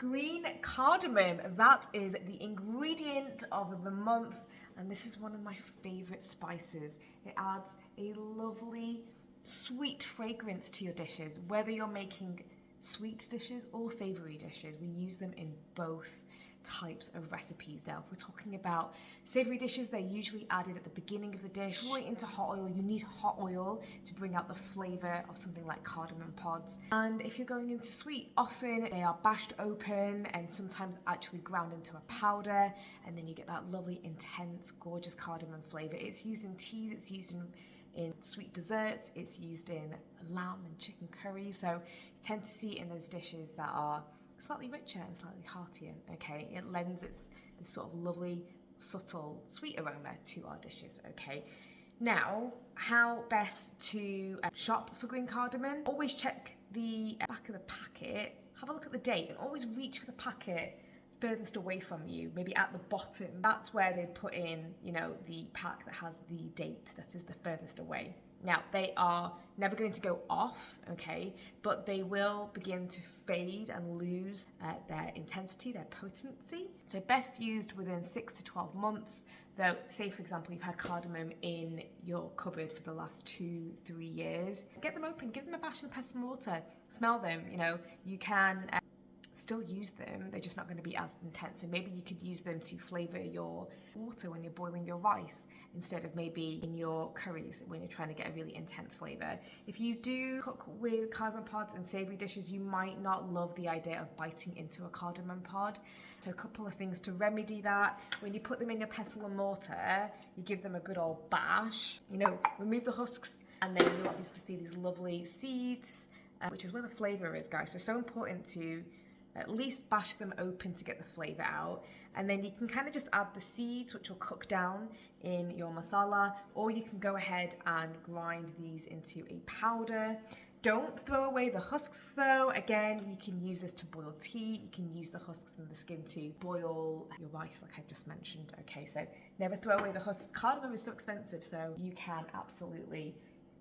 Green cardamom, that is the ingredient of the month, and this is one of my favorite spices. It adds a lovely sweet fragrance to your dishes, whether you're making sweet dishes or savory dishes. We use them in both types of recipes. Now, if we're talking about savory dishes, they're usually added at the beginning of the dish, right into hot oil. You need hot oil to bring out the flavor of something like cardamom pods. And if you're going into sweet, often they are bashed open and sometimes actually ground into a powder, and then you get that lovely, intense, gorgeous cardamom flavor. It's used in teas, it's used in sweet desserts, it's used in lamb and chicken curry, so you tend to see it in those dishes that are slightly richer and slightly heartier, okay? It lends this sort of lovely, subtle, sweet aroma to our dishes, okay? Now, how best to shop for green cardamom? Always check the back of the packet, have a look at the date, and always reach for the packet furthest away from you, maybe at the bottom. That's where they put in, you know, the pack that has the date that is the furthest away. Now, they are never going to go off, okay, but they will begin to fade and lose their intensity, their potency. So best used within 6 to 12 months, though, say for example, you've had cardamom in your cupboard for the last 2-3 years. Get them open, give them a bash in pestle and mortar, smell them, you know, you can still use them, they're just not going to be as intense. So maybe you could use them to flavor your water when you're boiling your rice, instead of maybe in your curries when you're trying to get a really intense flavor. If you do cook with cardamom pods and savory dishes, you might not love the idea of biting into a cardamom pod. So a couple of things to remedy that: when you put them in your pestle and mortar, you give them a good old bash, you know, remove the husks, and then you'll obviously see these lovely seeds, which is where the flavor is, guys. So important to at least bash them open to get the flavor out, and then you can kind of just add the seeds, which will cook down in your masala, or you can go ahead and grind these into a powder. Don't throw away the husks though. Again, you can use this to boil tea, you can use the husks and the skin to boil your rice, like I've just mentioned. Okay, so never throw away the husks. Cardamom is so expensive, so you can absolutely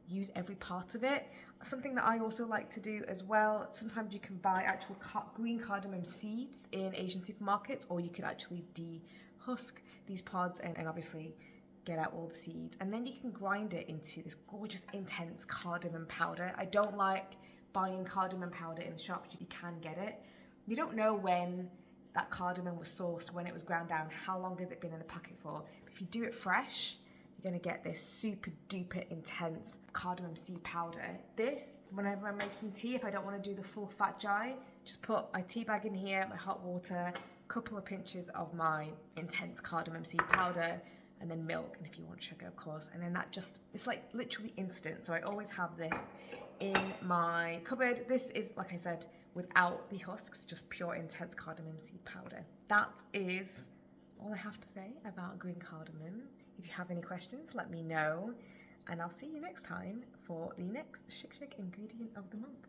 use every part of it. Something that I also like to do as well, sometimes you can buy actual green cardamom seeds in Asian supermarkets, or you could actually dehusk these pods and obviously get out all the seeds, and then you can grind it into this gorgeous, intense cardamom powder. I don't like buying cardamom powder in the shops. You can get it. You don't know when that cardamom was sourced, when it was ground down, how long has it been in the packet for. But if you do it fresh, you're gonna get this super duper intense cardamom seed powder. This, whenever I'm making tea, if I don't wanna do the full fat chai, just put my tea bag in here, my hot water, couple of pinches of my intense cardamom seed powder, and then milk, and if you want sugar, of course. And then that just, it's like literally instant. So I always have this in my cupboard. This is, like I said, without the husks, just pure intense cardamom seed powder. That is all I have to say about green cardamom. If you have any questions, let me know, and I'll see you next time for the next Shikshak ingredient of the month.